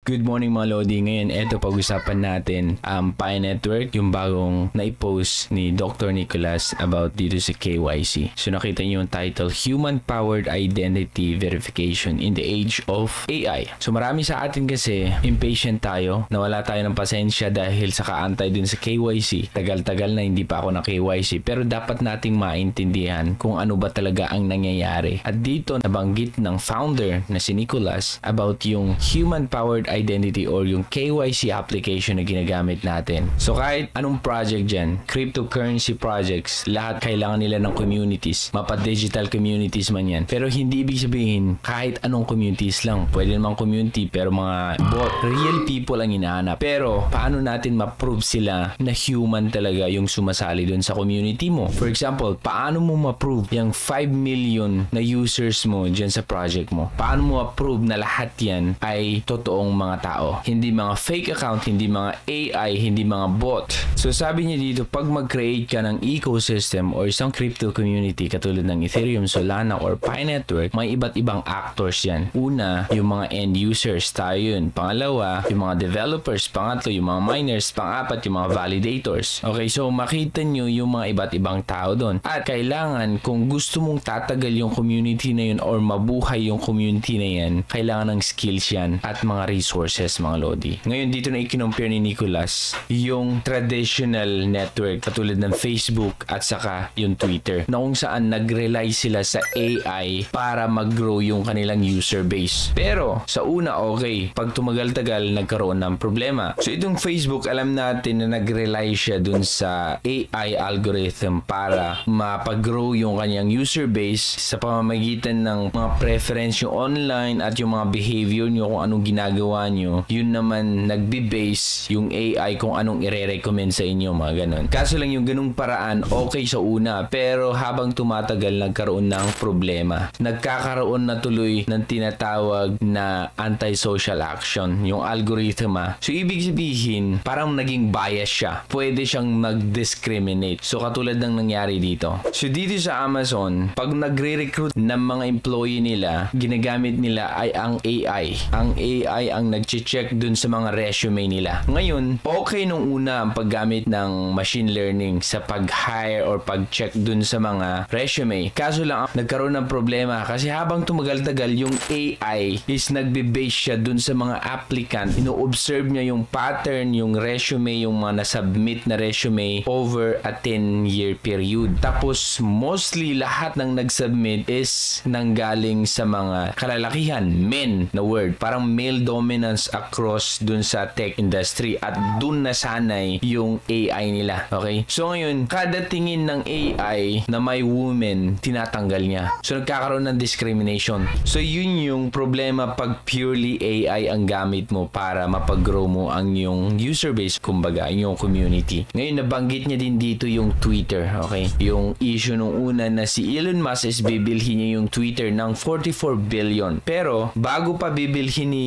Good morning mga Lodi. Ngayon, eto pag-usapan natin ang Pi Network, yung bagong naipost ni Dr. Nicholas about dito sa KYC. So nakita niyo yung title, Human Powered Identity Verification in the Age of AI. So marami sa atin kasi impatient tayo, nawala tayo ng pasensya dahil sa kaantay dun sa KYC. Tagal-tagal na hindi pa ako na KYC, pero dapat nating maintindihan kung ano ba talaga ang nangyayari. At dito nabanggit ng founder na si Nicholas about yung Human Powered Identity or yung KYC application na ginagamit natin. So kahit anong project dyan, cryptocurrency projects, lahat kailangan nila ng communities, mapa-digital communities man yan. Pero hindi ibig sabihin kahit anong communities lang. Pwede namang community pero mga bot, real people ang hinahanap. Pero paano natin ma-prove sila na human talaga yung sumasali dun sa community mo? For example, paano mo ma-prove yung 5 million na users mo dyan sa project mo? Paano mo ma-prove na lahat yan ay totoong mga tao? Hindi mga fake account, hindi mga AI, hindi mga bot. So sabi niya dito, pag mag-create ka ng ecosystem or isang crypto community katulad ng Ethereum, Solana, or Pi Network, may iba't ibang actors yan. Una, yung mga end users, tayo yun. Pangalawa, yung mga developers. Pangatlo, yung mga miners. Pangapat, yung mga validators. Okay, so makita nyo yung mga iba't ibang tao doon. At kailangan, kung gusto mong tatagal yung community na yun or mabuhay yung community na yan, kailangan ng skills yan at mga resources, mga Lodi. Ngayon, dito na i-compare ni Nicholas yung traditional network katulad ng Facebook at saka yung Twitter na kung saan nag-rely sila sa AI para mag-grow yung kanilang user base. Pero sa una, okay. Pag tumagal-tagal, nagkaroon ng problema. So itong Facebook, alam natin na nag-rely siya dun sa AI algorithm para mapag-grow yung kanyang user base sa pamamagitan ng mga preference yung online at yung mga behavior nyo kung anong ginagawa nyo. Yun naman nagbe-base yung AI kung anong ire-recommend sa inyo, mga ganun. Kaso lang yung ganung paraan, okay sa una, pero habang tumatagal, nagkaroon ng problema. Nagkakaroon na tuloy ng tinatawag na anti-social action, yung algorithm. So ibig sabihin, parang naging bias siya. Pwede siyang mag-discriminate. So katulad ng nangyari dito. So dito sa Amazon, pag nagre-recruit ng mga employee nila, ginagamit nila ay ang AI. Ang AI ang nag-check dun sa mga resume nila. Ngayon, okay nung una ang paggamit ng machine learning sa pag-hire or pag-check dun sa mga resume. Kaso lang, nagkaroon ng problema kasi habang tumagal-tagal, yung AI is nagbe-base siya dun sa mga applicant. Ino-observe niya yung pattern, yung resume, yung mga nasubmit na resume over a 10-year period. Tapos, mostly lahat ng nag-submit is nanggaling sa mga kalalakihan, men na word. Parang male dominance across dun sa tech industry at dun nasanay yung AI nila. Okay? So ngayon, kada tingin ng AI na may woman, tinatanggal niya. So nagkakaroon ng discrimination. So yun yung problema pag purely AI ang gamit mo para mapag-grow mo ang yung user base, kumbaga, yung community. Ngayon, nabanggit niya din dito yung Twitter. Okay? Yung issue nung una na si Elon Musk is bibilhin niya yung Twitter ng 44 billion. Pero, bago pa bibilhin ni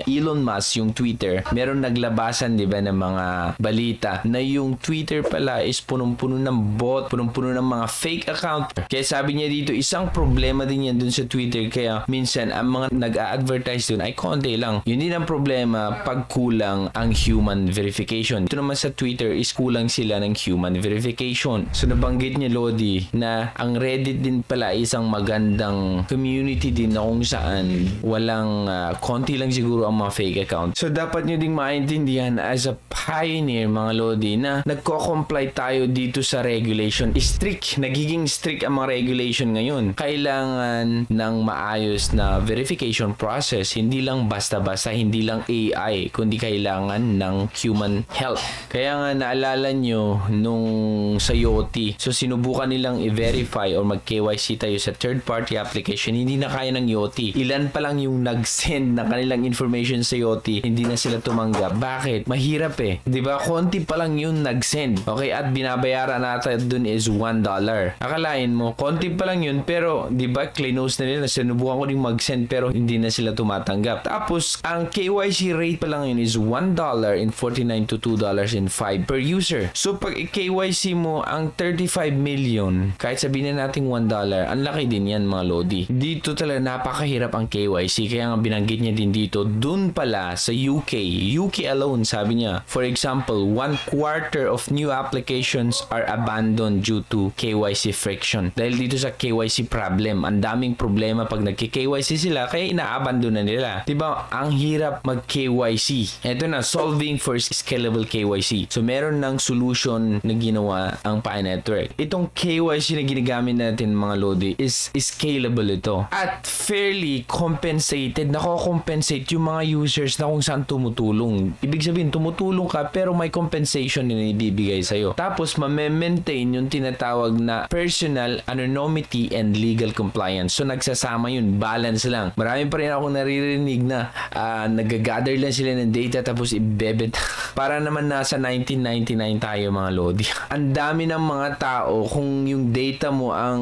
Elon Musk yung Twitter, meron naglabasan, di ba, ng mga balita na yung Twitter pala is punong-puno ng bot, punong-puno ng mga fake account. Kaya sabi niya dito, isang problema din yan dun sa Twitter. Kaya minsan, ang mga nag-a-advertise dun ay konti lang. Yun din ang problema pag kulang ang human verification. Ito naman sa Twitter is kulang sila ng human verification. So nabanggit niya, Lodi, na ang Reddit din pala ay isang magandang community din na kung saan walang konti lang siguro ang mga fake account. So dapat nyo ding maintindihan as a pioneer, mga Lodi, na nagko-comply tayo dito sa regulation. Nagiging strict ang mga regulation ngayon. Kailangan ng maayos na verification process. Hindi lang basta-basta, hindi lang AI, kundi kailangan ng human help. Kaya nga naalala nyo nung sa Yoti, so sinubukan nilang i-verify or mag-KYC tayo sa third-party application, hindi na kaya ng Yoti. Ilan pa lang yung nag-send ng kanilang information sa Yoti, hindi na sila tumanggap. Bakit? Mahirap eh. Diba? Konti pa lang yung nag-send. Okay? At binabayaran natin dun is $1. Akalain mo, konti pa lang yun, pero diba, close na nila. Sinubukan ko din mag-send pero hindi na sila tumatanggap. Tapos, ang KYC rate pa lang yun is $1.49 to $2.05 per user. So, pag KYC mo ang 35 million, kahit sabihin na natin $1, ang laki din yan, mga Lodi. Dito talaga napakahirap ang KYC. Kaya nga binanggit niya din dito, dun Doon pala sa UK alone, sabi niya, for example, 1/4 of new applications are abandoned due to KYC friction. Dahil dito sa KYC problem, ang daming problema pag nagki-KYC sila, kaya ina-abandon na nila. Diba, ang hirap mag-KYC. Ito na, solving for scalable KYC. So, meron ng solution na ginawa ang Pi Network. Itong KYC na ginagamit natin mga Lodi is scalable ito. At fairly compensated, nako-compensate yung mga users na kung saan tumutulong. Ibig sabihin, tumutulong ka pero may compensation na ibibigay sa'yo. Tapos, ma-maintain yung tinatawag na personal anonymity and legal compliance. So, nagsasama yun. Balance lang. Marami pa rin akong naririnig na nag-gather lang sila ng data tapos ibebet. Para naman nasa 1999 tayo mga Lodi. Ang dami ng mga tao, kung yung data mo ang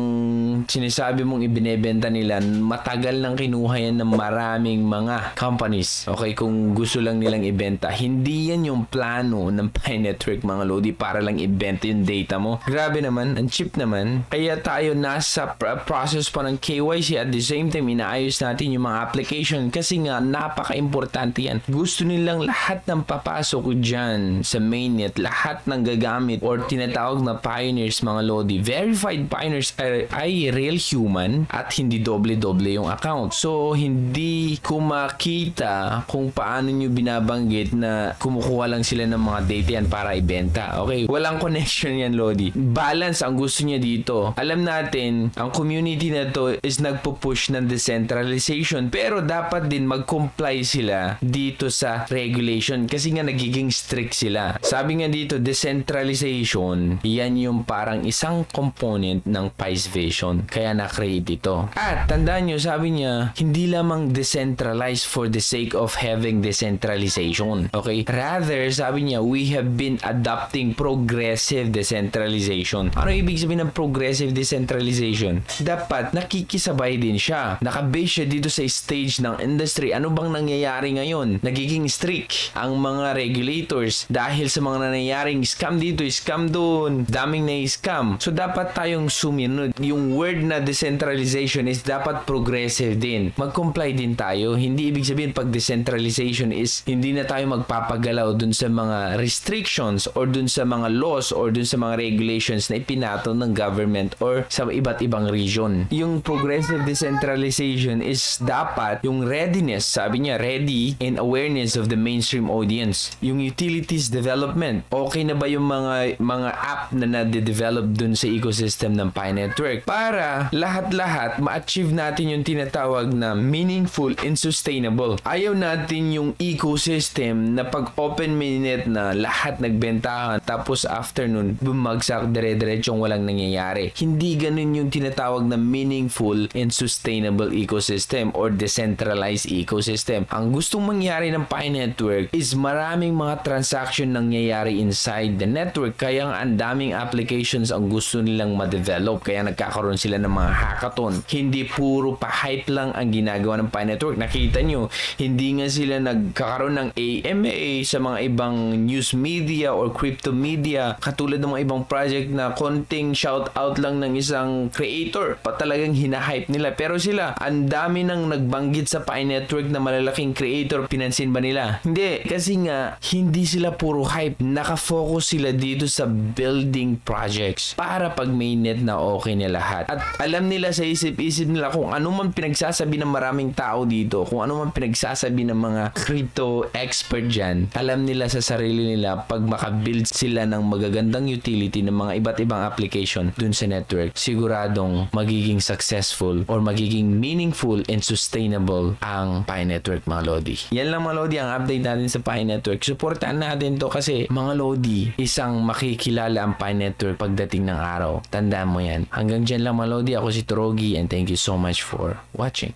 sinasabi mong ibinebenta nila, matagal nang kinuha yan ng maraming mga companies. Okay, kung gusto lang nilang ibenta. Hindi yan yung plano ng Pi Network mga Lodi para lang ibenta yung data mo. Grabe naman, ang cheap naman. Kaya tayo nasa process pa ng KYC at the same time inaayos natin yung mga application kasi nga napaka-importante yan. Gusto nilang lahat ng papasok dyan sa mainnet, lahat ng gagamit or tinatawag na pioneers mga Lodi. Verified pioneers ay real human at hindi doble-doble yung account. So, hindi ko makita kung paano nyo binabanggit na kumukuha lang sila ng mga data yan para ibenta. Okay, walang connection yan Lodi. Balance ang gusto niya dito. Alam natin, ang community na to is nagpo-push ng decentralization pero dapat din mag-comply sila dito sa regulation kasi nga nagiging strict sila. Sabi nga dito, decentralization, yan yung parang isang component ng PI's vision. Kaya na-create ito. At tandaan nyo, sabi niya, hindi lamang decentralized for the sake of having decentralization. Okay? Rather, sabi niya, we have been adopting progressive decentralization. Ano ibig sabihin ng progressive decentralization? Dapat nakikisabay din siya. Nakabase siya dito sa stage ng industry. Ano bang nangyayari ngayon? Nagiging strict ang mga regulators dahil sa mga nangyayaring scam dito, scam doon, daming na-scam. So, dapat tayong sumunod. Yung word na decentralization is dapat progressive din. Mag-comply din tayo. Hindi ibig sabihin pag decentralization is hindi na tayo magpapagalaw dun sa mga restrictions or dun sa mga laws or dun sa mga regulations na ipinato ng government or sa iba't ibang region. Yung progressive decentralization is dapat yung readiness, sabi niya, ready and awareness of the mainstream audience. Yung utilities development. Okay na ba yung mga app na na-develop dun sa ecosystem ng Pi Network para lahat-lahat ma-achieve natin yung tinatawag na meaningful and sustainable. Ayaw natin yung ecosystem na pag open mainnet na lahat nagbentahan tapos afternoon bumagsak dire-diretsong walang nangyayari. Hindi ganun yung tinatawag na meaningful and sustainable ecosystem or decentralized ecosystem. Ang gustong mangyari ng Pi Network is maraming mga transaction nangyayari inside the network kaya ang daming applications ang gusto nilang ma-develop kaya nagkakaroon sila ng mga hackathon. Hindi puro pa-hype lang ang ginagawa ng Pi Network. Nakita nyo, hindi nga sila nagkakaroon ng AMA sa mga ibang news media or crypto media katulad ng mga ibang project na konting shout out lang ng isang creator pa talagang hinahype nila. Pero sila, ang dami nang nagbanggit sa Pi Network na malalaking creator, pinansin ba nila? Hindi. Kasi nga, hindi sila puro hype. Nakafocus sila dito sa building projects para pag mainnet na okay na lahat. At alam nila sa isip-isip nila kung ano man pinagsasabi ng maraming tao dito, kung ano man pinagsasabi ng mga crypto expert dyan, alam nila sa sarili nila pag makabuild sila ng magagandang utility ng mga iba't ibang application dun sa network, siguradong magiging successful or magiging meaningful and sustainable ang Pi Network mga Lodi. Yan lang mga Lodi ang update natin sa Pi Network. Supportan natin to kasi mga Lodi, isang makikilala ang Pi Network pagdating ng araw. Tandaan mo yan. Hanggang dyan lang mga Lodi. Ako si Torogi and thank you so much for watching.